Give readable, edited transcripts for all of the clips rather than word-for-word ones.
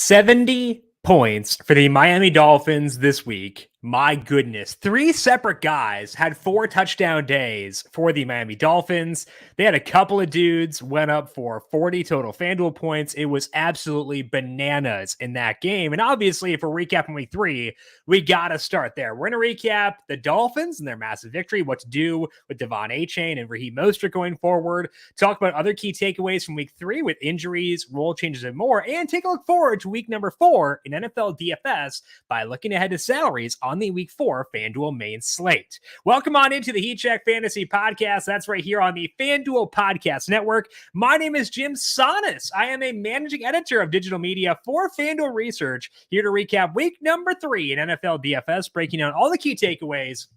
70 points for the Miami Dolphins this week. My goodness. 3 separate guys had 4 touchdown days for the Miami Dolphins. They had a couple of dudes went up for 40 total FanDuel points. It was absolutely bananas in that game. And obviously, if we're recapping week 3, we got to start there. We're going to recap the Dolphins and their massive victory, what to do with Devonte Achane and Raheem Mostert going forward, talk about other key takeaways from week 3 with injuries, rule changes, and more, and take a look forward to week number 4 in NFL DFS by looking ahead to salaries on the week 4 FanDuel main slate. Welcome on into the Heat Check Fantasy Podcast. That's right here on the FanDuel Podcast Network. My name is Jim Sonis. I am a managing editor of digital media for FanDuel Research, here to recap week number 3 in NFL DFS, breaking down all the key takeaways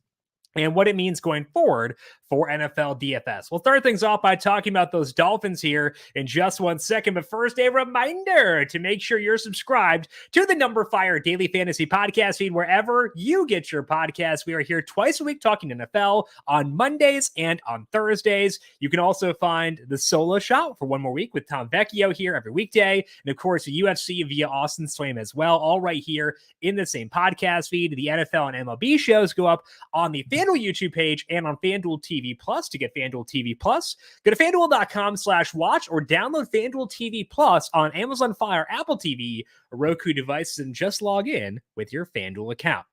and what it means going forward for NFL DFS. We'll start things off by talking about those Dolphins here in just 1 second. But first, a reminder to make sure you're subscribed to the numberFire Daily Fantasy Podcast feed wherever you get your podcasts. We are here twice a week talking NFL on Mondays and on Thursdays. You can also find the solo shot for one more week with Tom Vecchio here every weekday. And of course, the UFC via Austin Swaim as well, all right here in the same podcast feed. The NFL and MLB shows go up on the FanDuel YouTube page and on FanDuel TV Plus. To get FanDuel TV Plus, go to FanDuel.com/watch or download FanDuel TV Plus on Amazon Fire, Apple TV, or Roku devices, and just log in with your FanDuel account.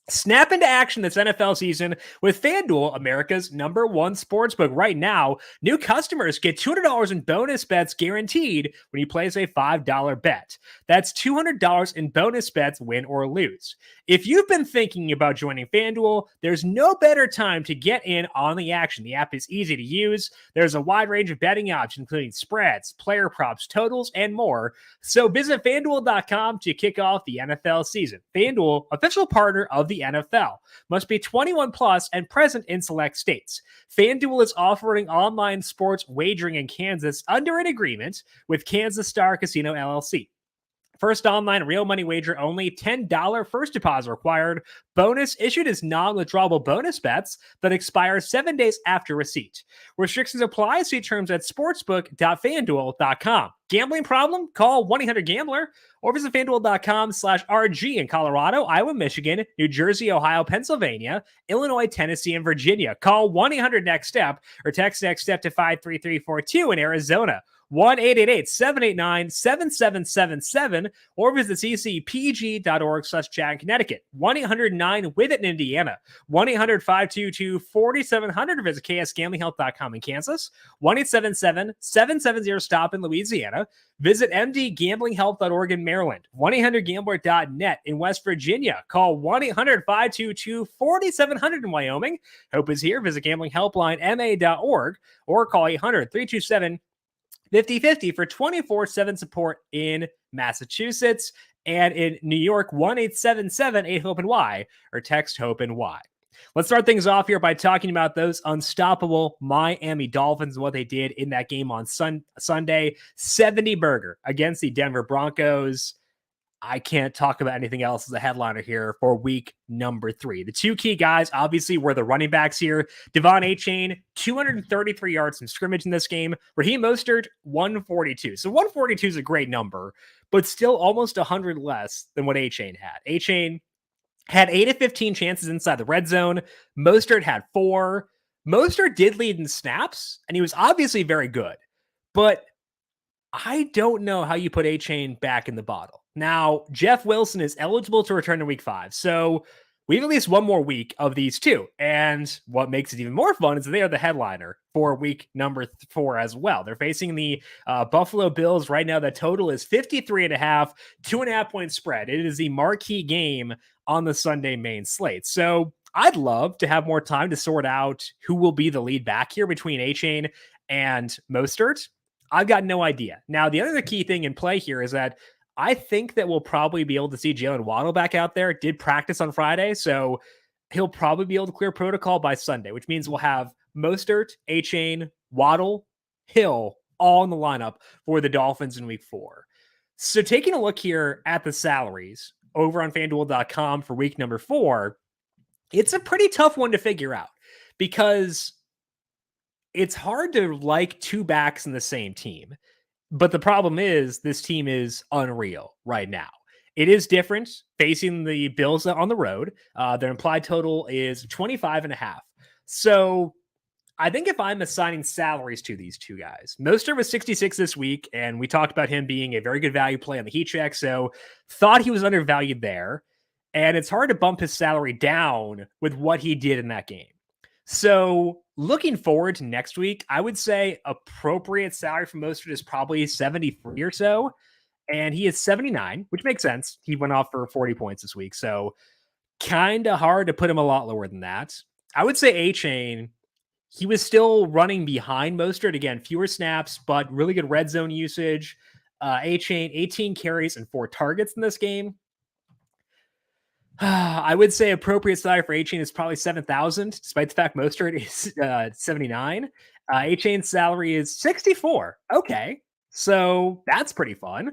Snap into action this NFL season with FanDuel, America's #1 sportsbook. Right now, new customers get $200 in bonus bets guaranteed when you place a $5 bet. That's $200 in bonus bets, win or lose. If you've been thinking about joining FanDuel, there's no better time to get in on the action. The app is easy to use. There's a wide range of betting options, including spreads, player props, totals, and more. So visit FanDuel.com to kick off the NFL season. FanDuel, official partner of the NFL. Must be 21 plus and present in select states. FanDuel is offering online sports wagering in Kansas under an agreement with Kansas Star Casino LLC. First online real money wager only, $10 first deposit required. Bonus issued as non-withdrawable bonus bets that expire 7 days after receipt. Restrictions apply. See terms at sportsbook.fanduel.com. Gambling problem? Call 1-800-GAMBLER or visit fanduel.com/RG in Colorado, Iowa, Michigan, New Jersey, Ohio, Pennsylvania, Illinois, Tennessee, and Virginia. Call 1-800-NEXT-STEP or text NEXT STEP to 53342 in Arizona. 1-888-789-7777 or visit ccpg.org/chat in Connecticut. 1-800-9-WITH-IT in Indiana. 1-800-522-4700 visit ksgamblinghelp.com in Kansas. 1-877-770-STOP in Louisiana. Visit mdgamblinghelp.org in Maryland. 1-800-GAMBLER.net in West Virginia. Call 1-800-522-4700 in Wyoming. Hope is here. Visit gamblinghelplinema.org or call 800-327 50/50 for 24/7 support in Massachusetts, and in New York, 1-877-8-HOPE-NY or text HOPE-NY. Let's start things off here by talking about those unstoppable Miami Dolphins and what they did in that game on Sunday. 70-burger against the Denver Broncos. I can't talk about anything else as a headliner here for week number 3. The two key guys, obviously, were the running backs here. Devonte Achane, 233 yards from scrimmage in this game. Raheem Mostert, 142. So 142 is a great number, but still almost 100 less than what Achane had. Achane had 8 of 15 chances inside the red zone. Mostert had 4. Mostert did lead in snaps, and he was obviously very good. But I don't know how you put Achane back in the bottle. Now, Jeff Wilson is eligible to return to week 5. So we have at least one more week of these two. And what makes it even more fun is they are the headliner for week number 4 as well. They're facing the Buffalo Bills right now. The total is 53.5, 2.5-point spread. It is the marquee game on the Sunday main slate. So I'd love to have more time to sort out who will be the lead back here between Achane and Mostert. I've got no idea. Now, the other key thing in play here is that I think that we'll probably be able to see Jalen Waddle back out there. Did practice on Friday, so he'll probably be able to clear protocol by Sunday, which means we'll have Mostert, Achane, Waddle, Hill all in the lineup for the Dolphins in week 4. So taking a look here at the salaries over on FanDuel.com for week number 4, it's a pretty tough one to figure out because it's hard to like two backs in the same team. But the problem is this team is unreal right now. It is different facing the Bills on the road. Their implied total is 25.5. So I think if I'm assigning salaries to these two guys, Mostert was 66 this week, and we talked about him being a very good value play on the heat check. So thought he was undervalued there. And it's hard to bump his salary down with what he did in that game. So looking forward to next week, I would say appropriate salary for Mostert is probably 73 or so. And he is 79, which makes sense. He went off for 40 points this week. So kind of hard to put him a lot lower than that. I would say Achane, he was still running behind Mostert. Again, fewer snaps, but really good red zone usage. Achane, 18 carries and 4 targets in this game. I would say appropriate salary for Achane is probably 7,000, despite the fact Mostert is 79. Achane's salary is 64. Okay, so that's pretty fun.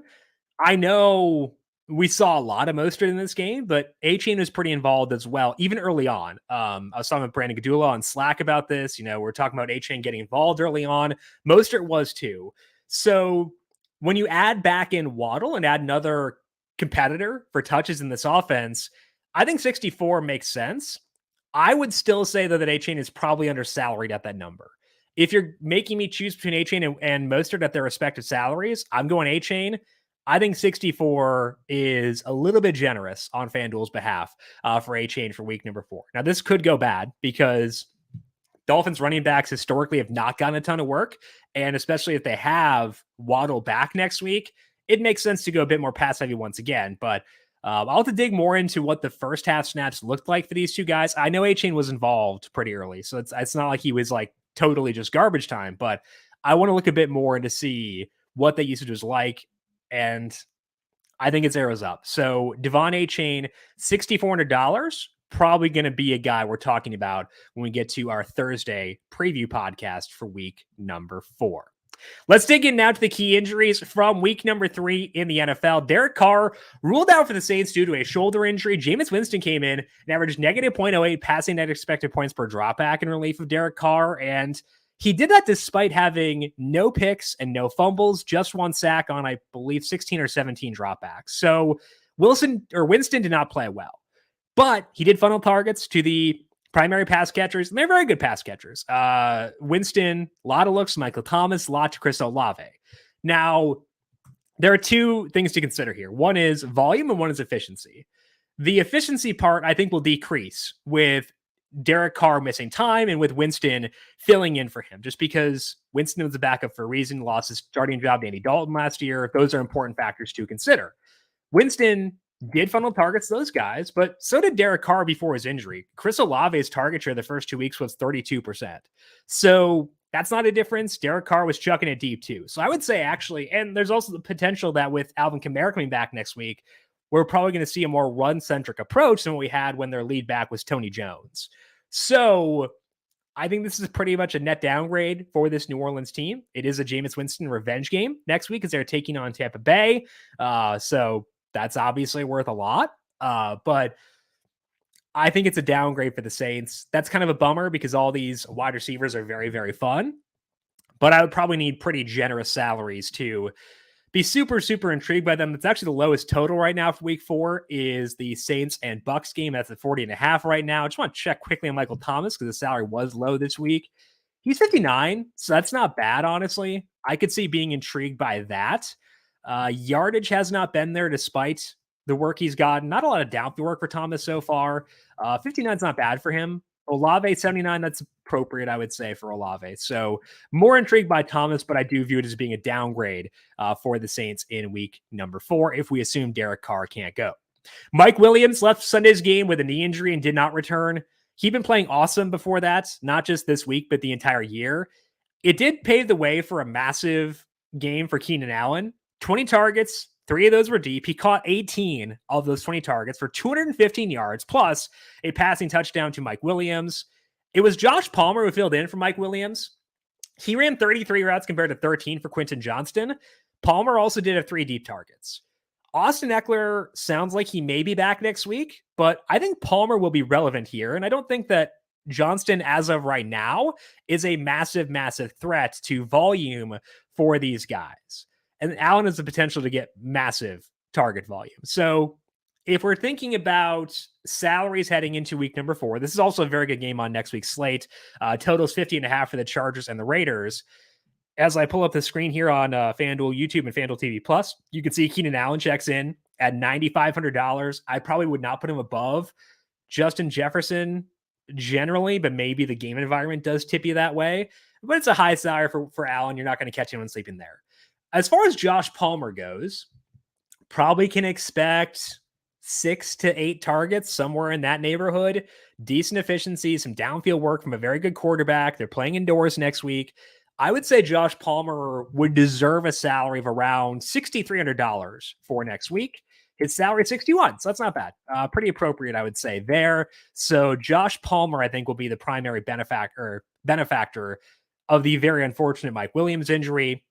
I know we saw a lot of Mostert in this game, but Achane was pretty involved as well, even early on. I was talking with Brandon Gadula on Slack about this. We're talking about Achane getting involved early on. Mostert was too. So when you add back in Waddle and add another competitor for touches in this offense, I think 64 makes sense. I would still say, though, that Achane is probably undersalaried at that number. If you're making me choose between Achane and Mostert at their respective salaries, I'm going Achane. I think 64 is a little bit generous on FanDuel's behalf for Achane for week number 4. Now, this could go bad because Dolphins running backs historically have not gotten a ton of work. And especially if they have Waddle back next week, it makes sense to go a bit more pass heavy once again. But I'll have to dig more into what the first half snaps looked like for these two guys. I know Achane was involved pretty early, so it's not like he was like totally just garbage time, but I want to look a bit more to see what the usage was like, and I think it's arrows up. So Devon Achane, $6,400, probably going to be a guy we're talking about when we get to our Thursday preview podcast for week number 4. Let's dig in now to the key injuries from week number 3 in the NFL. Derek Carr ruled out for the Saints due to a shoulder injury. Jameis Winston came in and averaged negative 0.08 passing net expected points per dropback in relief of Derek Carr. And he did that despite having no picks and no fumbles, just 1 sack on, I believe, 16 or 17 dropbacks. So Winston did not play well, but he did funnel targets to the primary pass catchers, and they're very good pass catchers. Winston, a lot of looks, Michael Thomas, a lot to Chris Olave. Now, there are 2 things to consider here. One is volume and one is efficiency. The efficiency part, I think, will decrease with Derek Carr missing time and with Winston filling in for him, just because Winston was a backup for a reason, lost his starting job to Andy Dalton last year. Those are important factors to consider. Winston did funnel targets those guys, but so did Derek Carr before his injury. Chris Olave's target share the first 2 weeks was 32%. So that's not a difference. Derek Carr was chucking it deep too. So I would say actually, and there's also the potential that with Alvin Kamara coming back next week, we're probably going to see a more run-centric approach than what we had when their lead back was Tony Jones. So I think this is pretty much a net downgrade for this New Orleans team. It is a Jameis Winston revenge game next week as they're taking on Tampa Bay. So that's obviously worth a lot. But I think it's a downgrade for the Saints. That's kind of a bummer because all these wide receivers are very, very fun. But I would probably need pretty generous salaries to be super, super intrigued by them. It's actually the lowest total right now for week 4 is the Saints and Bucks game. That's at 40.5 right now. I just want to check quickly on Michael Thomas because the salary was low this week. He's 59, so that's not bad, honestly. I could see being intrigued by that. Yardage has not been there despite the work he's gotten. Not a lot of downfield work for Thomas so far. 59 is not bad for him. Olave 79, that's appropriate, I would say, for Olave. So more intrigued by Thomas, but I do view it as being a downgrade for the Saints in week number 4 if we assume Derek Carr can't go. Mike Williams left Sunday's game with a knee injury and did not return. He'd been playing awesome before that, not just this week, but the entire year. It did pave the way for a massive game for Keenan Allen. 20 targets, 3 of those were deep. He caught 18 of those 20 targets for 215 yards, plus a passing touchdown to Mike Williams. It was Josh Palmer who filled in for Mike Williams. He ran 33 routes compared to 13 for Quentin Johnston. Palmer also did have 3 deep targets. Austin Eckler sounds like he may be back next week, but I think Palmer will be relevant here, and I don't think that Johnston, as of right now, is a massive, massive threat to volume for these guys. And Allen has the potential to get massive target volume. So if we're thinking about salaries heading into week number 4, this is also a very good game on next week's slate. Totals 50.5 for the Chargers and the Raiders. As I pull up the screen here on FanDuel YouTube and FanDuel TV Plus, you can see Keenan Allen checks in at $9,500. I probably would not put him above Justin Jefferson generally, but maybe the game environment does tip you that way. But it's a high salary for Allen. You're not going to catch anyone sleeping there. As far as Josh Palmer goes, probably can expect 6 to 8 targets, somewhere in that neighborhood. Decent efficiency, some downfield work from a very good quarterback. They're playing indoors next week. I would say Josh Palmer would deserve a salary of around $6,300 for next week. His salary is 61, so that's not bad. Pretty appropriate, I would say, there. So Josh Palmer, I think, will be the primary benefactor of the very unfortunate Mike Williams injury.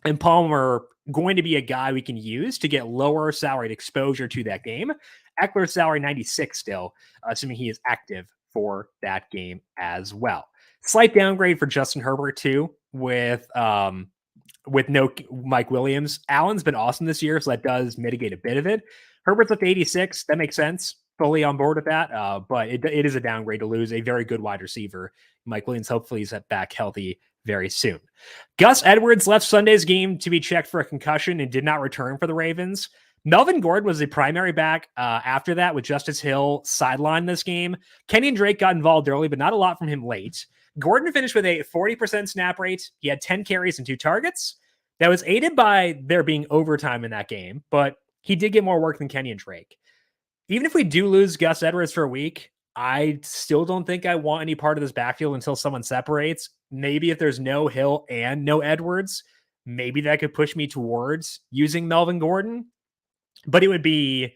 And Palmer going to be a guy we can use to get lower salaried exposure to that game. Eckler's salary 96 still, assuming he is active for that game as well. Slight downgrade for Justin Herbert too, with no Mike Williams. Allen's been awesome this year, so that does mitigate a bit of it. Herbert's up to 86. That makes sense. Fully on board with that. But it is a downgrade to lose a very good wide receiver. Mike Williams, hopefully, is back healthy very soon. Gus Edwards left Sunday's game to be checked for a concussion and did not return for the Ravens. Melvin Gordon was the primary back after that, with Justice Hill sidelined this game. Kenyon Drake got involved early, but not a lot from him late. Gordon finished with a 40% snap rate. He had 10 carries and 2 targets. That was aided by there being overtime in that game, but he did get more work than Kenyon Drake. Even if we do lose Gus Edwards for a week, I still don't think I want any part of this backfield until someone separates. Maybe if there's no Hill and no Edwards, maybe that could push me towards using Melvin Gordon, but it would be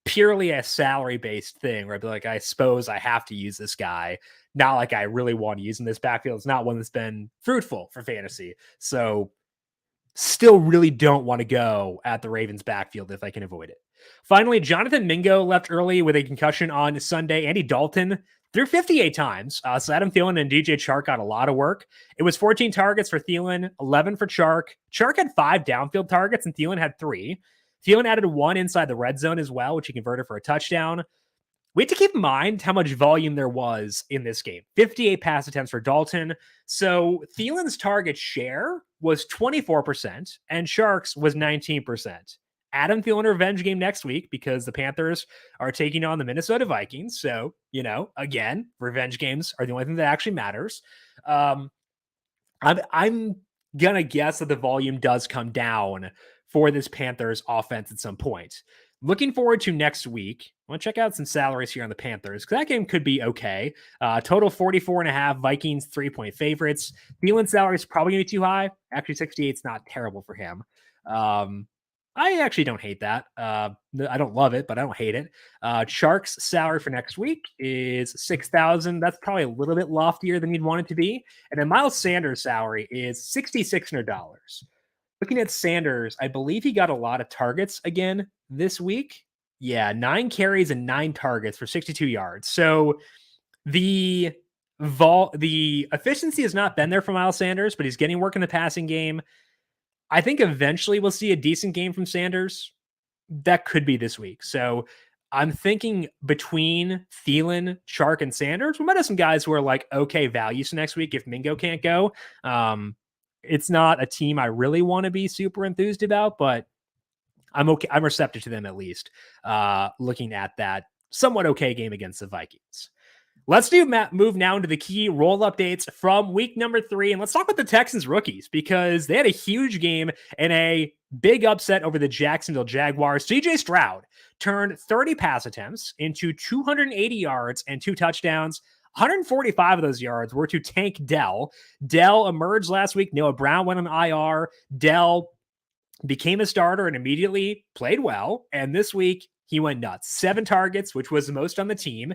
purely a salary-based thing where I'd be like, I suppose I have to use this guy. Not like I really want to use in this backfield. It's not one that's been fruitful for fantasy. So still really don't want to go at the Ravens backfield if I can avoid it. Finally, Jonathan Mingo left early with a concussion on Sunday. Andy Dalton threw 58 times. So Adam Thielen and DJ Chark got a lot of work. It was 14 targets for Thielen, 11 for Chark. Chark had 5 downfield targets and Thielen had 3. Thielen added 1 inside the red zone as well, which he converted for a touchdown. We have to keep in mind how much volume there was in this game. 58 pass attempts for Dalton. So Thielen's target share was 24% and Sharks was 19%. Adam Thielen revenge game next week because the Panthers are taking on the Minnesota Vikings. So, again, revenge games are the only thing that actually matters. I'm going to guess that the volume does come down for this Panthers offense at some point. Looking forward to next week. I want to check out some salaries here on the Panthers because that game could be okay. Total 44.5, Vikings 3-point favorites. Thielen's salary is probably going to be too high. Actually, 68 is not terrible for him. I actually don't hate that. I don't love it, but I don't hate it. Shark's salary for next week is $6,000. That's probably a little bit loftier than you'd want it to be. And then Miles Sanders' salary is $6,600. Looking at Sanders, I believe he got a lot of targets again this week. Yeah, 9 carries and 9 targets for 62 yards. So the efficiency has not been there for Miles Sanders, but he's getting work in the passing game. I think eventually we'll see a decent game from Sanders. That could be this week. So I'm thinking between Thielen, Chark, and Sanders, we might have some guys who are like okay values next week if Mingo can't go. It's not a team I really want to be super enthused about, but I'm okay. I'm receptive to them at least. Looking at that somewhat okay game against the Vikings. Let's move now into the key roll updates from week number 3. And let's talk about the Texans rookies because they had a huge game and a big upset over the Jacksonville Jaguars. CJ Stroud turned 30 pass attempts into 280 yards and 2 touchdowns. 145 of those yards were to Tank Dell. Dell emerged last week. Noah Brown went on IR. Dell became a starter and immediately played well. And this week he went nuts. 7 targets, which was the most on the team.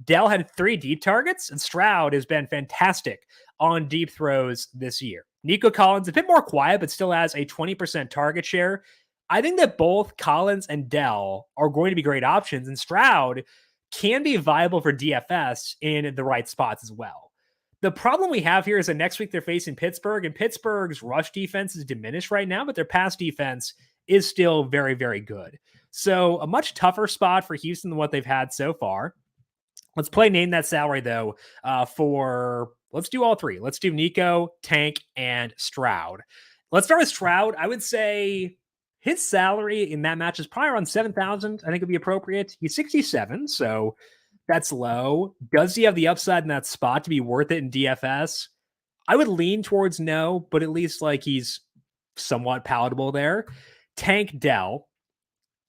Dell had 3 deep targets, and Stroud has been fantastic on deep throws this year. Nico Collins, a bit more quiet, but still has a 20% target share. I think that both Collins and Dell are going to be great options, and Stroud can be viable for DFS in the right spots as well. The problem we have here is that next week they're facing Pittsburgh, and Pittsburgh's rush defense is diminished right now, but their pass defense is still very, very good. So a much tougher spot for Houston than what they've had so far. Let's play name that salary though. Let's do all three. Let's do Nico, Tank, and Stroud. Let's start with Stroud. I would say his salary in that match is probably around 7,000. I think it'd be appropriate. He's 67, so that's low. Does he have the upside in that spot to be worth it in DFS? I would lean towards no, but at least like he's somewhat palatable there. Tank Dell.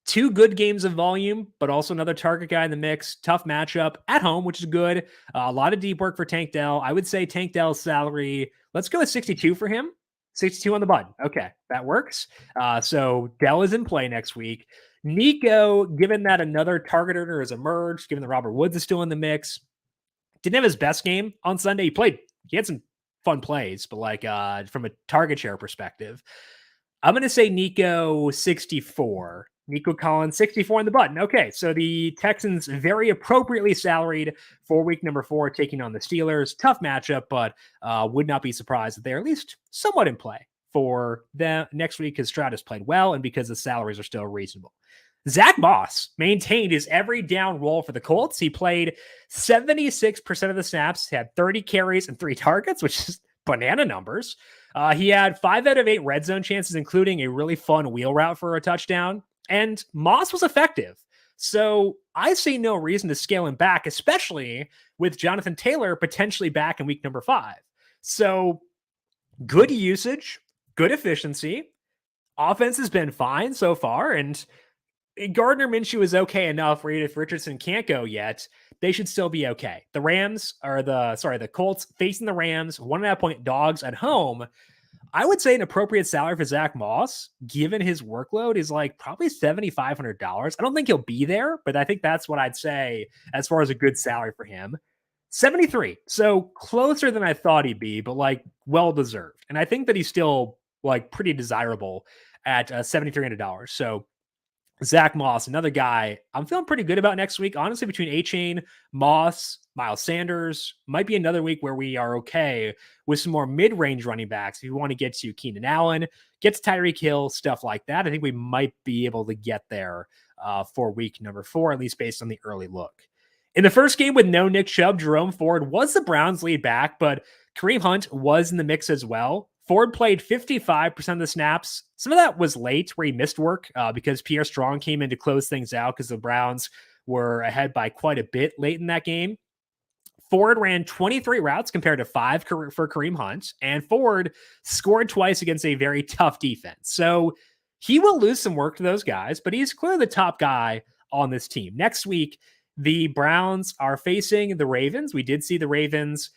2 good games of volume, but also another target guy in the mix. Tough matchup at home, which is good. A lot of deep work for Tank Dell. I would say Tank Dell's salary, let's go with 62 for him. 62 on the button. Okay, that works. So Dell is in play next week. Nico, given that another target earner has emerged, given that Robert Woods is still in the mix, didn't have his best game on Sunday. He had some fun plays, but like from a target share perspective, I'm going to say Nico 64. Nico Collins, 64 on the button. Okay, so the Texans very appropriately salaried for week number 4, taking on the Steelers. Tough matchup, but would not be surprised that they're at least somewhat in play for them next week because Stroud has played well and because the salaries are still reasonable. Zach Moss maintained his every down role for the Colts. He played 76% of the snaps, had 30 carries and 3 targets, which is banana numbers. He had 5 out of 8 red zone chances, including a really fun wheel route for a touchdown. And Moss was effective. So I see no reason to scale him back, especially with Jonathan Taylor potentially back in week number 5. So good usage, good efficiency. Offense has been fine so far. And Gardner Minshew is okay enough where if Richardson can't go yet, they should still be okay. The Colts facing the Rams, 1.5 point dogs at home. I would say an appropriate salary for Zach Moss, given his workload, is like probably $7,500. I don't think he'll be there, but I think that's what I'd say as far as a good salary for him. 73. So closer than I thought he'd be, but like well-deserved. And I think that he's still like pretty desirable at $7,300. So Zach Moss, another guy I'm feeling pretty good about next week. Honestly, between Achane, Moss, Miles Sanders, might be another week where we are okay with some more mid-range running backs. If you want to get to Keenan Allen, get to Tyreek Hill, stuff like that, I think we might be able to get there for week number 4, at least based on the early look. In the first game with no Nick Chubb, Jerome Ford was the Browns' lead back, but Kareem Hunt was in the mix as well. Ford played 55% of the snaps. Some of that was late where he missed work because Pierre Strong came in to close things out because the Browns were ahead by quite a bit late in that game. Ford ran 23 routes compared to 5 for Kareem Hunt, and Ford scored twice against a very tough defense. So he will lose some work to those guys, but he's clearly the top guy on this team. Next week, the Browns are facing the Ravens. We did see the Ravens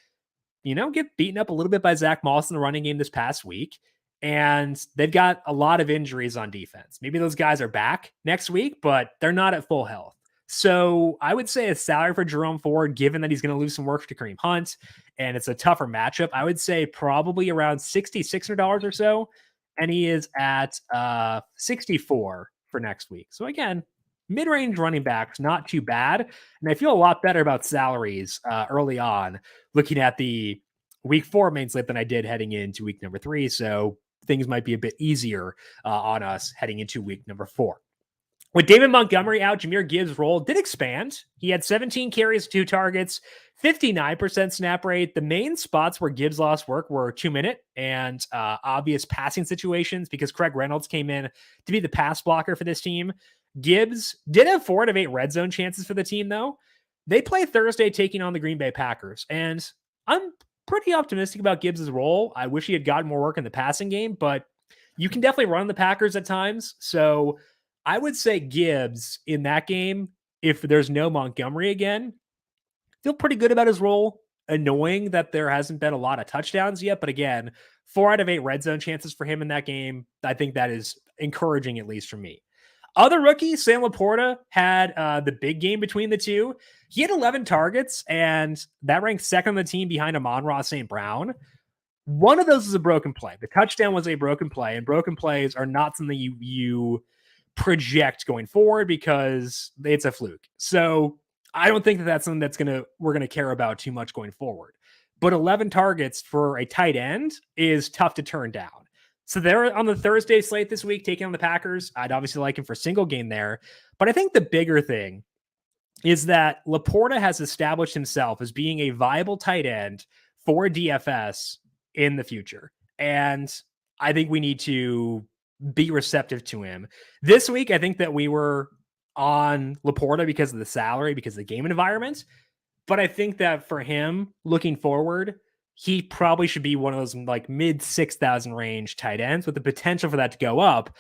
get beaten up a little bit by Zach Moss in the running game this past week. And they've got a lot of injuries on defense. Maybe those guys are back next week, but they're not at full health. So I would say a salary for Jerome Ford, given that he's going to lose some work to Kareem Hunt, and it's a tougher matchup, I would say probably around $6,600 or so. And he is at 64 for next week. So again, mid-range running backs, not too bad. And I feel a lot better about salaries early on, looking at the week 4 main slate than I did heading into week number 3. So things might be a bit easier on us heading into week number 4. With David Montgomery out, Jamir Gibbs' role did expand. He had 17 carries, 2 targets, 59% snap rate. The main spots where Gibbs lost work were 2-minute and obvious passing situations because Craig Reynolds came in to be the pass blocker for this team. Gibbs did have 4 out of 8 red zone chances for the team, though. They play Thursday taking on the Green Bay Packers, and I'm pretty optimistic about Gibbs' role. I wish he had gotten more work in the passing game, but you can definitely run the Packers at times. So I would say Gibbs in that game, if there's no Montgomery again, feel pretty good about his role. Annoying that there hasn't been a lot of touchdowns yet, but again, 4 out of 8 red zone chances for him in that game. I think that is encouraging, at least for me. Other rookie, Sam LaPorta, had the big game between the two. He had 11 targets, and that ranked second on the team behind Amon-Ra St. Brown. One of those is a broken play. The touchdown was a broken play, and broken plays are not something you project going forward because it's a fluke. So I don't think that that's something we're going to care about too much going forward. but 11 targets for a tight end is tough to turn down. So they're on the Thursday slate this week, taking on the Packers. I'd obviously like him for a single game there. But I think the bigger thing is that LaPorta has established himself as being a viable tight end for DFS in the future. And I think we need to be receptive to him. This week, I think that we were on LaPorta because of the salary, because of the game environment. But I think that for him, looking forward, he probably should be one of those like mid 6,000 range tight ends with the potential for that to go up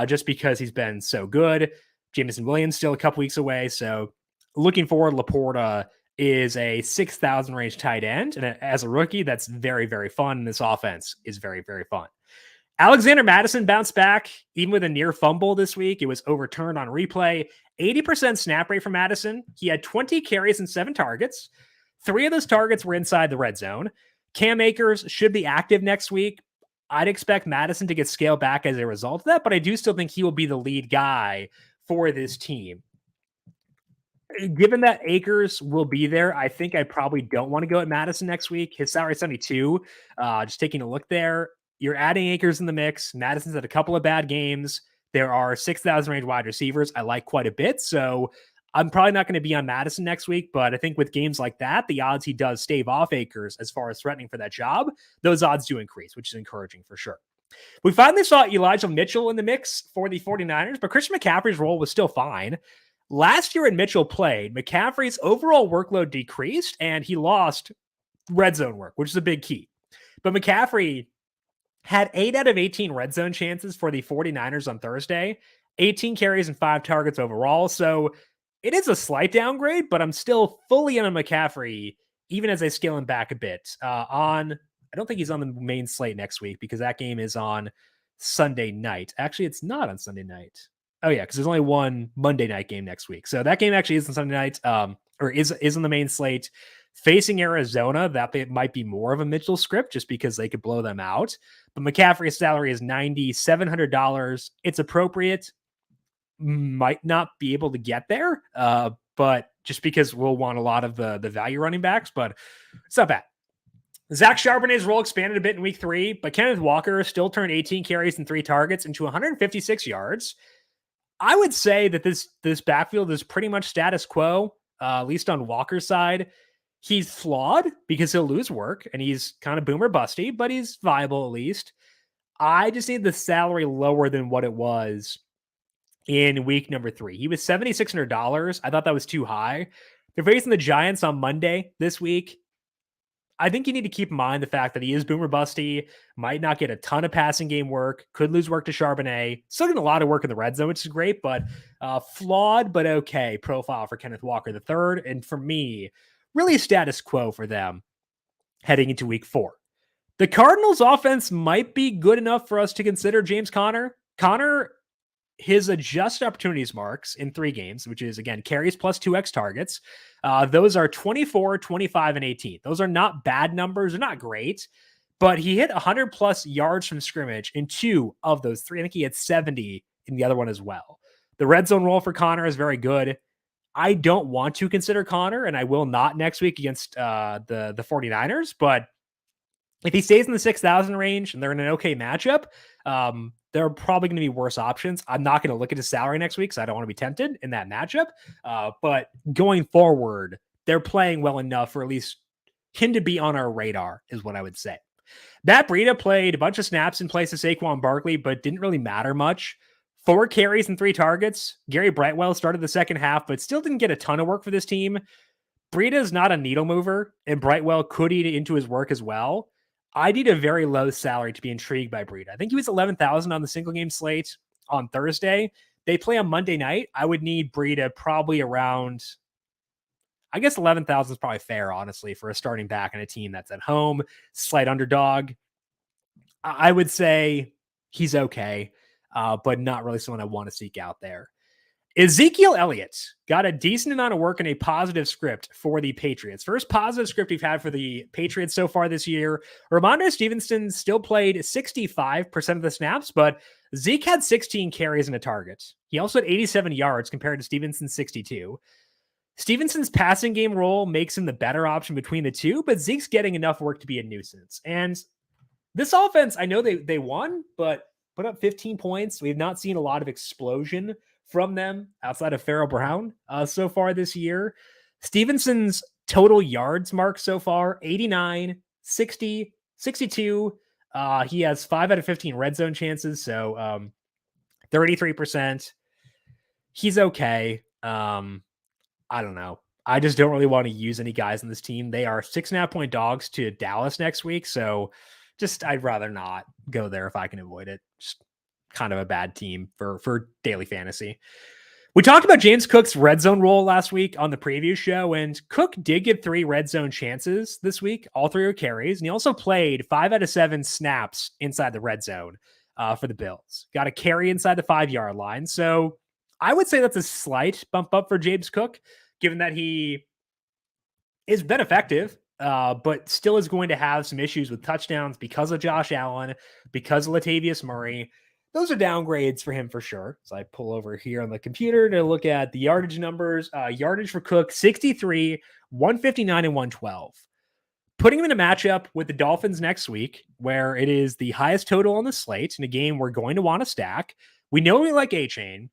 just because he's been so good. Jameson Williams still a couple weeks away. So looking forward, LaPorta is a 6,000 range tight end. And as a rookie, that's very, very fun. And this offense is very, very fun. Alexander Madison bounced back even with a near fumble this week. It was overturned on replay. 80% snap rate for Madison. He had 20 carries and 7 targets. 3 of those targets were inside the red zone. Cam Akers should be active next week. I'd expect Madison to get scaled back as a result of that, but I do still think he will be the lead guy for this team. Given that Akers will be there, I think I probably don't want to go at Madison next week. His salary is 72. Just taking a look there. You're adding Akers in the mix. Madison's had a couple of bad games. There are 6,000 range wide receivers I like quite a bit. So I'm probably not going to be on Madison next week, but I think with games like that, the odds he does stave off Akers as far as threatening for that job, those odds do increase, which is encouraging for sure. We finally saw Elijah Mitchell in the mix for the 49ers, but Christian McCaffrey's role was still fine. Last year when Mitchell played, McCaffrey's overall workload decreased and he lost red zone work, which is a big key. But McCaffrey had 8 out of 18 red zone chances for the 49ers on Thursday, 18 carries and 5 targets overall. So it is a slight downgrade, but I'm still fully in on McCaffrey, even as I scale him back a bit. I don't think he's on the main slate next week because that game is on Sunday night. Actually, it's not on Sunday night. Oh yeah, because there's only one Monday night game next week. So that game actually is on Sunday night, or is on the main slate. Facing Arizona, that might be more of a Mitchell script just because they could blow them out. But McCaffrey's salary is $9,700. It's appropriate. Might not be able to get there, but just because we'll want a lot of the value running backs, but it's not bad. Zach Charbonnet's role expanded a bit in week 3, but Kenneth Walker still turned 18 carries and 3 targets into 156 yards. I would say that this backfield is pretty much status quo, at least on Walker's side. He's flawed because he'll lose work and he's kind of boomer busty, but he's viable at least. I just need the salary lower than what it was in week number 3. He was $7,600. I thought that was too high. They're facing the Giants on Monday this week. I think you need to keep in mind the fact that he is boomer busty, might not get a ton of passing game work, could lose work to Charbonnet. Still getting a lot of work in the red zone, which is great, but flawed but okay profile for Kenneth Walker III. And for me, really status quo for them heading into week 4. The Cardinals offense might be good enough for us to consider James Conner. His adjusted opportunities marks in 3 games, which is, again, carries plus 2x targets. Those are 24, 25, and 18. Those are not bad numbers. They're not great, but he hit 100 plus yards from scrimmage in 2 of those 3. I think he had 70 in the other one as well. The red zone role for Conner is very good. I don't want to consider Conner, and I will not next week against the 49ers, but if he stays in the 6,000 range and they're in an okay matchup, there are probably going to be worse options. I'm not going to look at his salary next week because I don't want to be tempted in that matchup. But going forward, they're playing well enough for at least him to be on our radar is what I would say. Matt Breida played a bunch of snaps in place of Saquon Barkley, but didn't really matter much. 4 carries and 3 targets. Gary Brightwell started the second half, but still didn't get a ton of work for this team. Breida is not a needle mover, and Brightwell could eat into his work as well. I need a very low salary to be intrigued by Breida. I think he was 11,000 on the single game slate on Thursday. They play on Monday night. I would need Breida probably around, I guess 11,000 is probably fair, honestly, for a starting back on a team that's at home, slight underdog. I would say he's okay, but not really someone I want to seek out there. Ezekiel Elliott got a decent amount of work in a positive script for the Patriots. First positive script we've had for the Patriots so far this year. Ramondre Stevenson still played 65% of the snaps, but Zeke had 16 carries and a target. He also had 87 yards compared to Stevenson's 62. Stevenson's passing game role makes him the better option between the two, but Zeke's getting enough work to be a nuisance. And this offense, I know they won, but put up 15 points. We have not seen a lot of explosion from them outside of Farrell Brown so far this year. Stevenson's total yards mark so far, 89, 60, 62. He has 5 out of 15 red zone chances, so 33%. He's okay. I don't know. I just don't really want to use any guys in this team. They are 6.5 point dogs to Dallas next week, so I'd rather not go there if I can avoid it. Just kind of a bad team for daily fantasy. We talked about James Cook's red zone role last week on the preview show, and Cook did get 3 red zone chances this week. All 3 are carries, and he also played 5 out of 7 snaps inside the red zone for the Bills. Got a carry inside the 5-yard line. So I would say that's a slight bump up for James Cook, given that he has been effective, but still is going to have some issues with touchdowns because of Josh Allen, because of Latavius Murray. Those are downgrades for him for sure. So I pull over here on the computer to look at the yardage numbers. Yardage for Cook, 63, 159, and 112. Putting him in a matchup with the Dolphins next week, where it is the highest total on the slate in a game we're going to want to stack. We know we like Achane.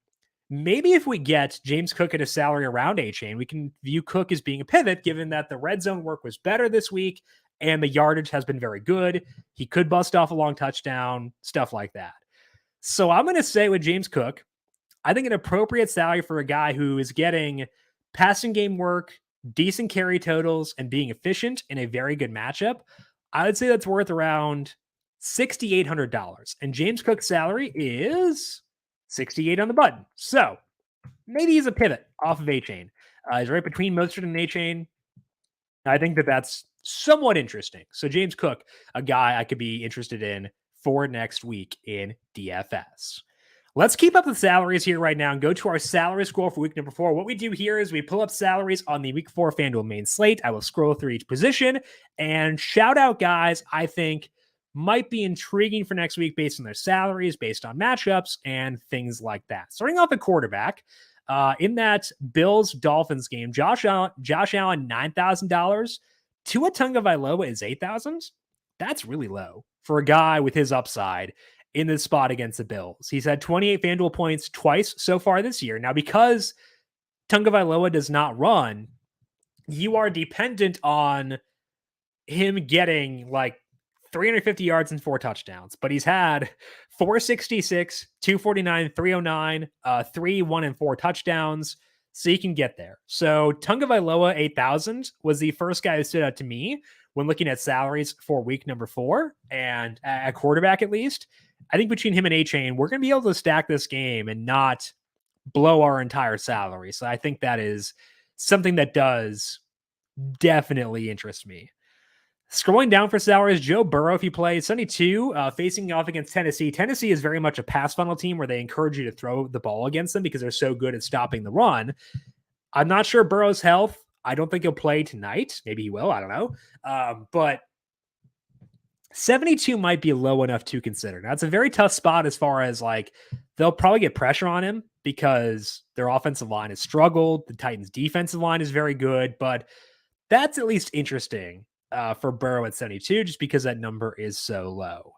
Maybe if we get James Cook at a salary around Achane, we can view Cook as being a pivot, given that the red zone work was better this week and the yardage has been very good. He could bust off a long touchdown, stuff like that. So I'm going to say with James Cook, I think an appropriate salary for a guy who is getting passing game work, decent carry totals, and being efficient in a very good matchup, I would say that's worth around $6,800. And James Cook's salary is 68 on the button. So maybe he's a pivot off of Achane. He's right between Mostert and Achane. I think that's somewhat interesting. So James Cook, a guy I could be interested in for next week in DFS. Let's keep up the salaries here right now and go to our salary scroll for week number 4. What we do here is we pull up salaries on the week 4 FanDuel main slate. I will scroll through each position and shout out guys I think might be intriguing for next week based on their salaries, based on matchups, and things like that. Starting off at quarterback, in that Bills-Dolphins game, Josh Allen, $9,000. Tua Tagovailoa is $8,000. That's really low for a guy with his upside in this spot against the Bills. He's had 28 FanDuel points twice so far this year. Now, because Tagovailoa does not run, you are dependent on him getting like 350 yards and 4 touchdowns, but he's had 466, 249, 309, 3, 1, and 4 touchdowns. So you can get there. So Tagovailoa 8,000 was the first guy who stood out to me when looking at salaries for week number 4 and at quarterback, at least. I think between him and Achane, we're going to be able to stack this game and not blow our entire salary. So I think that is something that does definitely interest me. Scrolling down for salaries, Joe Burrow, if he plays, 72, facing off against Tennessee. Tennessee is very much a pass funnel team where they encourage you to throw the ball against them because they're so good at stopping the run. I'm not sure Burrow's health. I don't think he'll play tonight. Maybe he will. I don't know. But 72 might be low enough to consider. Now, it's a very tough spot as far as like they'll probably get pressure on him because their offensive line has struggled. The Titans' defensive line is very good, but that's at least interesting for Burrow at 72 just because that number is so low.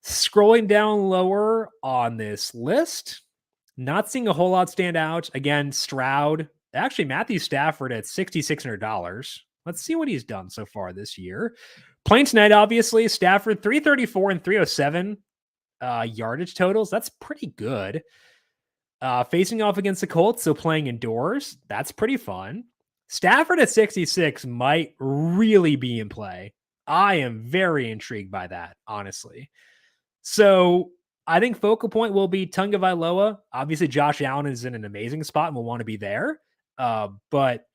Scrolling down lower on this list, not seeing a whole lot stand out. Again, Stroud. Actually, Matthew Stafford at $6,600. Let's see what he's done so far this year. Playing tonight, obviously, Stafford 334 and 307 yardage totals. That's pretty good. Facing off against the Colts, so playing indoors. That's pretty fun. Stafford at 66 might really be in play. I am very intrigued by that, honestly. So I think focal point will be Tagovailoa. Obviously, Josh Allen is in an amazing spot and will want to be there. But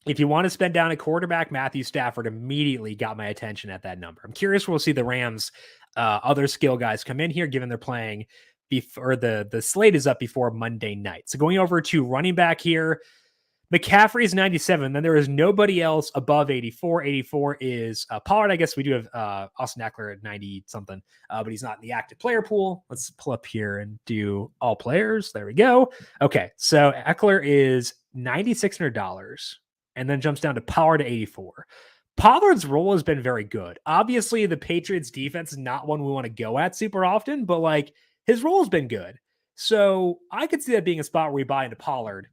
if you want to spend down a quarterback, Matthew Stafford immediately got my attention at that number. I'm curious we'll see the Rams' other skill guys come in here, given they're playing before the slate is up before Monday night. So going over to running back here, McCaffrey is 97. Then there is nobody else above 84. 84 is Pollard. I guess we do have Austin Eckler at 90 something, but he's not in the active player pool. Let's pull up here and do all players. There we go. Okay, so Eckler is $9,600, and then jumps down to Pollard to 84. Pollard's role has been very good. Obviously, the Patriots defense is not one we want to go at super often, but like his role has been good. So I could see that being a spot where we buy into Pollard.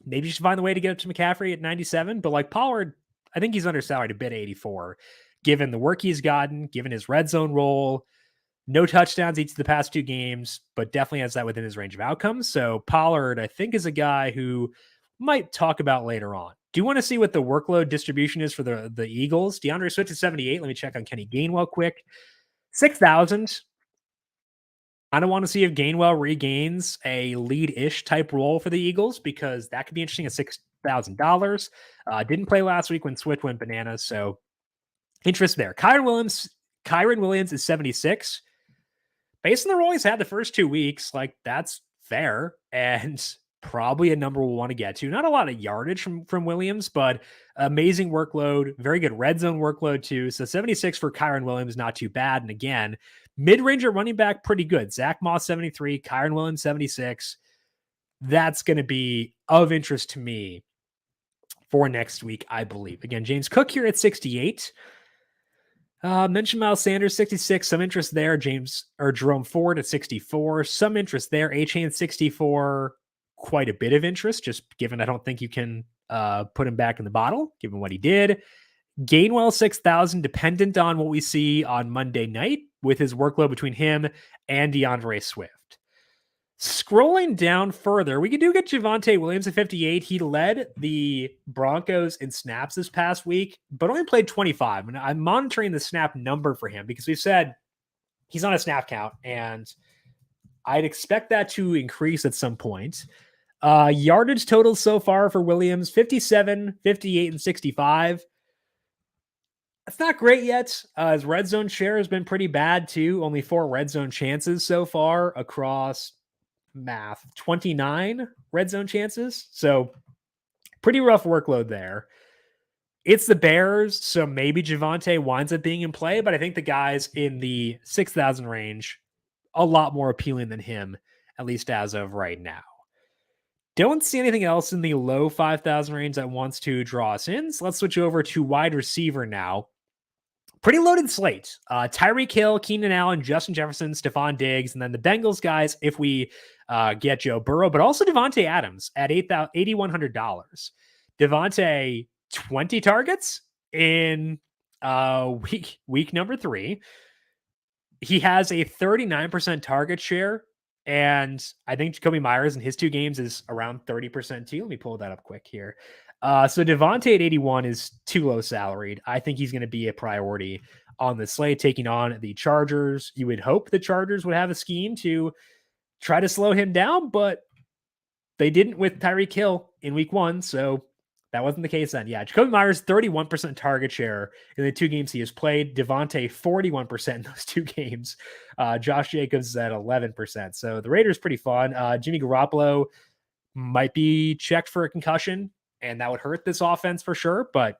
Maybe you should find a way to get up to McCaffrey at 97, but like Pollard, I think he's undersalaried a bit at 84, given the work he's gotten, given his red zone role. No touchdowns each of the past 2 games, but definitely has that within his range of outcomes. So Pollard, I think, is a guy who might talk about later on. Do you want to see what the workload distribution is for the Eagles? DeAndre Swift is 78. Let me check on Kenny Gainwell quick. 6,000. I don't want to see if Gainwell regains a lead-ish type role for the Eagles because that could be interesting at $6,000. Didn't play last week when Swift went bananas, so interest there. Kyron Williams is 76. Based on the role he's had the first 2 weeks, like that's fair and probably a number we'll want to get to. Not a lot of yardage from Williams, but amazing workload, very good red zone workload too. So 76 for Kyron Williams, not too bad. And again, mid-range at running back, pretty good. Zach Moss, 73, Kyron Williams, 76. That's going to be of interest to me for next week, I believe. Again, James Cook here at 68. Mentioned Miles Sanders, 66. Some interest there. Jerome Ford at 64. Some interest there. Achane 64. Quite a bit of interest, just given I don't think you can put him back in the bottle, given what he did. Gainwell 6,000, dependent on what we see on Monday night with his workload between him and DeAndre Swift. Scrolling down further, we do get Javonte Williams at 58. He led the Broncos in snaps this past week, but only played 25. And I'm monitoring the snap number for him because we've said he's on a snap count, and I'd expect that to increase at some point. Yardage totals so far for Williams, 57, 58, and 65. That's not great yet. His red zone share has been pretty bad too. Only 4 red zone chances so far across 29 red zone chances. So pretty rough workload there. It's the Bears, so maybe Javonte winds up being in play, but I think the guys in the 6,000 range, a lot more appealing than him, at least as of right now. Don't see anything else in the low 5,000 range that wants to draw us in. So let's switch over to wide receiver now. Pretty loaded slate. Tyreek Hill, Keenan Allen, Justin Jefferson, Stephon Diggs, and then the Bengals guys if we get Joe Burrow, but also Devonte Adams at $8,100. Devonte 20 targets in week number 3. He has a 39% target share, and I think Jacoby Myers in his 2 games is around 30% too. Let me pull that up quick here. So Devonte at 81 is too low salaried. I think he's going to be a priority on the slate, taking on the Chargers. You would hope the Chargers would have a scheme to try to slow him down, but they didn't with Tyreek Hill in week 1. So that wasn't the case then. Yeah, Jacoby Myers, 31% target share in the 2 games he has played. Devonte, 41% in those 2 games. Josh Jacobs at 11%. So the Raiders pretty fun. Jimmy Garoppolo might be checked for a concussion, and that would hurt this offense for sure. But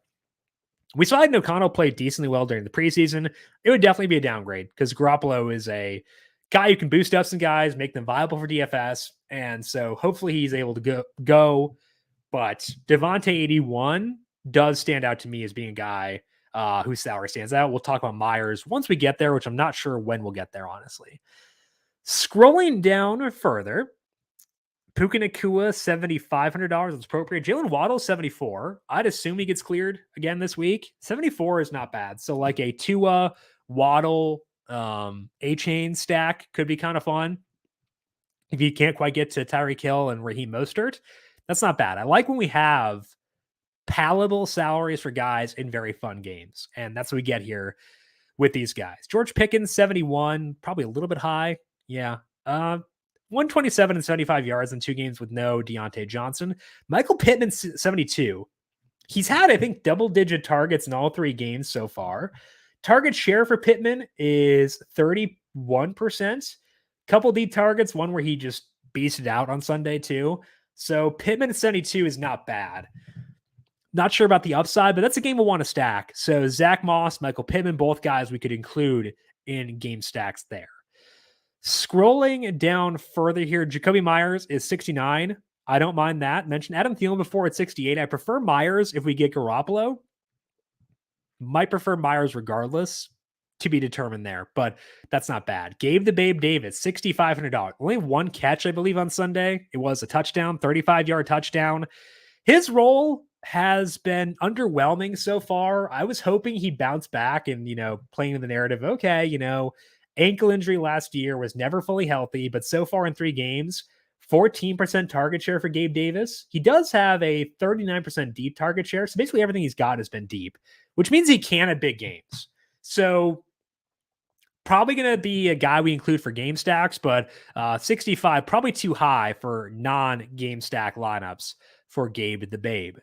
we saw Aiden O'Connell play decently well during the preseason. It would definitely be a downgrade because Garoppolo is a guy who can boost up some guys, make them viable for DFS. And so hopefully he's able to go. But Devonte 81 does stand out to me as being a guy whose salary stands out. We'll talk about Myers once we get there, which I'm not sure when we'll get there, honestly. Scrolling down further, Puka Nacua, $7,500. That's appropriate. Jalen Waddle, 74. I'd assume he gets cleared again this week. 74 is not bad. So like a Tua, Waddle, Achane stack could be kind of fun. If you can't quite get to Tyreek Hill and Raheem Mostert, that's not bad. I like when we have palatable salaries for guys in very fun games. And that's what we get here with these guys. George Pickens, 71, probably a little bit high. Yeah. 127 and 75 yards in 2 games with no Deontay Johnson. Michael Pittman, 72. He's had, I think, double-digit targets in all 3 games so far. Target share for Pittman is 31%. Couple deep targets, one where he just beasted out on Sunday too. So Pittman at 72 is not bad. Not sure about the upside, but that's a game we'll want to stack. So Zach Moss, Michael Pittman, both guys we could include in game stacks there. Scrolling down further here, Jacoby Myers is 69. I don't mind that. Mentioned Adam Thielen before at 68. I prefer Myers if we get Garoppolo. Might prefer Myers regardless, to be determined there, but that's not bad. Gabe the Babe Davis, $6,500. Only one catch, I believe, on Sunday. It was a touchdown, 35-yard touchdown. His role has been underwhelming so far. I was hoping he bounced back and, playing in the narrative, okay, ankle injury last year, was never fully healthy, but so far in 3 games, 14% target share for Gabe Davis. He does have a 39% deep target share. So basically everything he's got has been deep, which means he can at big games. So probably going to be a guy we include for game stacks, but 65, probably too high for non-game stack lineups for Gabe the Babe.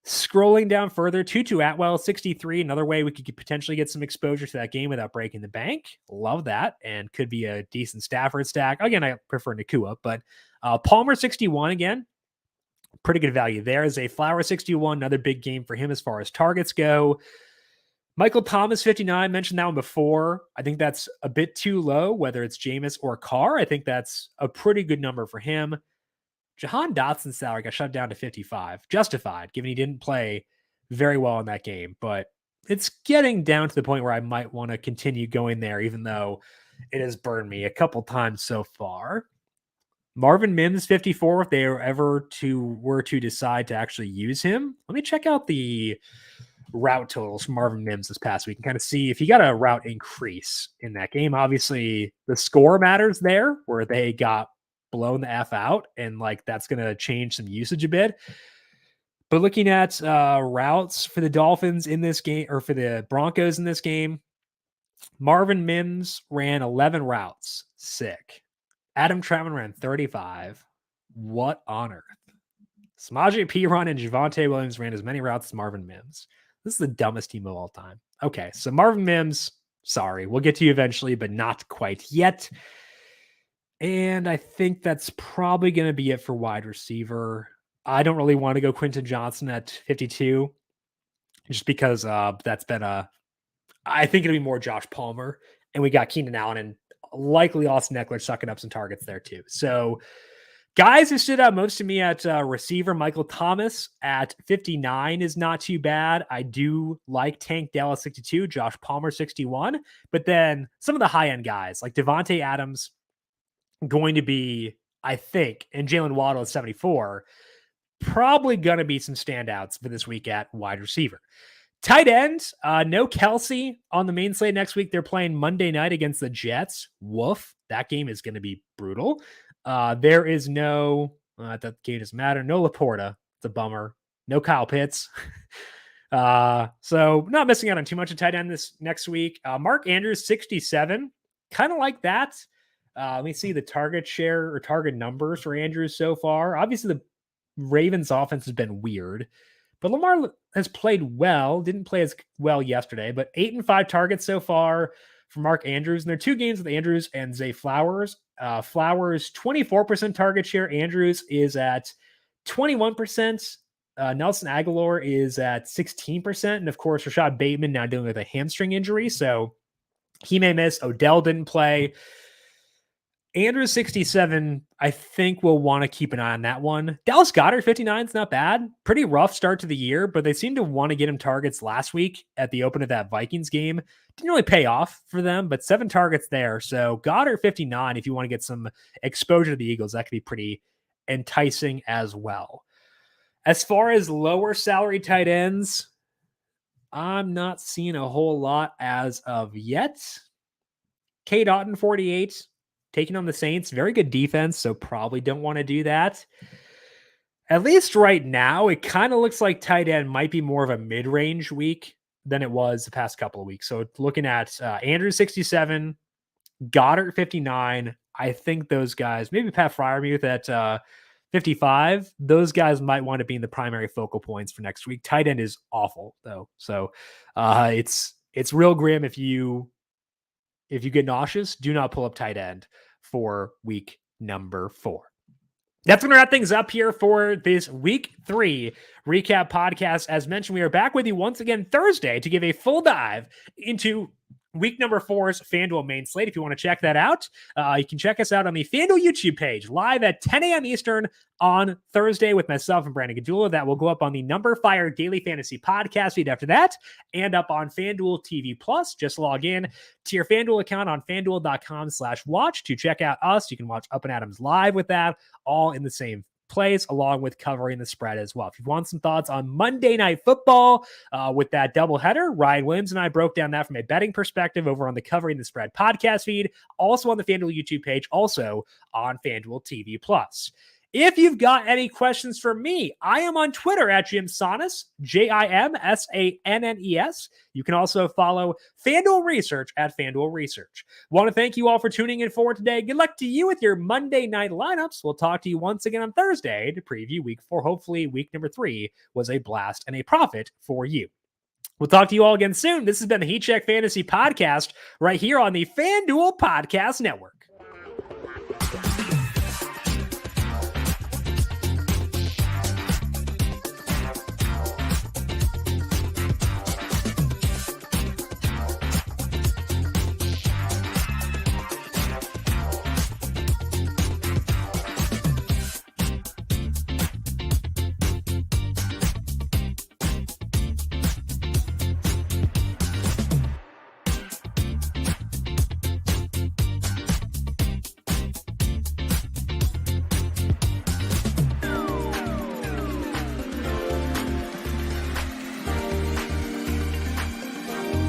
Scrolling down further, Tutu Atwell, 63. Another way we could potentially get some exposure to that game without breaking the bank. Love that. And could be a decent Stafford stack. Again, I prefer Nakua, but Palmer, 61 again. Pretty good value there. Zay Flower, 61. Another big game for him as far as targets go. Michael Thomas, 59. Mentioned that one before. I think that's a bit too low, whether it's Jameis or Carr. I think that's a pretty good number for him. Jahan Dotson's salary got shut down to 55. Justified, given he didn't play very well in that game. But it's getting down to the point where I might want to continue going there, even though it has burned me a couple times so far. Marvin Mims, 54, if they were to decide to actually use him. Let me check out the route totals from Marvin Mims this past week and kind of see if he got a route increase in that game. Obviously, the score matters there, where they got blown the F out, and that's going to change some usage a bit. But looking at routes for the Dolphins in this game, or for the Broncos in this game, Marvin Mims ran 11 routes. Sick. Adam Troutman ran 35. What on earth? Samaje Perine and Javonte Williams ran as many routes as Marvin Mims. This is the dumbest team of all time. Okay, so Marvin Mims, sorry, we'll get to you eventually, but not quite yet. And I think that's probably going to be it for wide receiver. I don't really want to go Quentin Johnson at 52, just because that's been I think it'll be more Josh Palmer, and we got Keenan Allen and likely Austin Eckler sucking up some targets there too. So guys who stood out most to me at receiver, Michael Thomas at 59 is not too bad. I do like Tank Dell at 62, Josh Palmer 61, but then some of the high-end guys like Devonte Adams going to be, I think, and Jalen Waddle at 74, probably going to be some standouts for this week at wide receiver. Tight end, no Kelsey on the main slate next week. They're playing Monday night against the Jets. Woof. That game is going to be brutal. There is no, that game doesn't matter. No LaPorta. It's a bummer. No Kyle Pitts. So not missing out on too much of tight end this next week. Mark Andrews, 67. Kind of like that. Let me see the target share or target numbers for Andrews so far. Obviously, the Ravens offense has been weird, but Lamar has played well. Didn't play as well yesterday, but 8 and 5 targets so far for Mark Andrews. And there are 2 games with Andrews and Zay Flowers. Flowers, 24% target share. Andrews is at 21%. Nelson Aguilar is at 16%. And of course, Rashad Bateman now dealing with a hamstring injury, so he may miss. Odell didn't play. Andrews 67, I think we'll want to keep an eye on that one. Dallas Goedert 59 is not bad. Pretty rough start to the year, but they seem to want to get him targets last week at the open of that Vikings game. Didn't really pay off for them, but 7 targets there. So Goddard 59, if you want to get some exposure to the Eagles, that could be pretty enticing as well. As far as lower salary tight ends, I'm not seeing a whole lot as of yet. K. Dotton 48. Taking on the Saints, very good defense, so probably don't want to do that. At least right now, it kind of looks like tight end might be more of a mid-range week than it was the past couple of weeks. So looking at Andrews 67, Goddard 59, I think those guys, maybe Pat Fryermuth at 55, those guys might want to be in the primary focal points for next week. Tight end is awful, though. So it's real grim if you get nauseous, do not pull up tight end for week number 4. That's going to wrap things up here for this week 3 recap podcast. As mentioned, we are back with you once again Thursday to give a full dive into week number 4's FanDuel main slate. If you want to check that out, you can check us out on the FanDuel YouTube page live at 10 a.m. Eastern on Thursday with myself and Brandon Gadula. That will go up on the numberFire Daily Fantasy Podcast feed after that and up on FanDuel TV Plus. Just log in to your FanDuel account on FanDuel.com/watch to check out us. You can watch Up and Adams live with that, all in the same place, along with covering the spread as well. If you want some thoughts on Monday Night Football with that doubleheader, Ryan Williams and I broke down that from a betting perspective over on the Covering the Spread podcast feed, also on the FanDuel YouTube page, also on FanDuel TV Plus. If you've got any questions for me, I am on Twitter at Jim Sannes, JimSannes. You can also follow FanDuel Research at FanDuel Research. Want to thank you all for tuning in for today. Good luck to you with your Monday night lineups. We'll talk to you once again on Thursday to preview week 4. Hopefully week number 3 was a blast and a profit for you. We'll talk to you all again soon. This has been the Heat Check Fantasy Podcast right here on the FanDuel Podcast Network.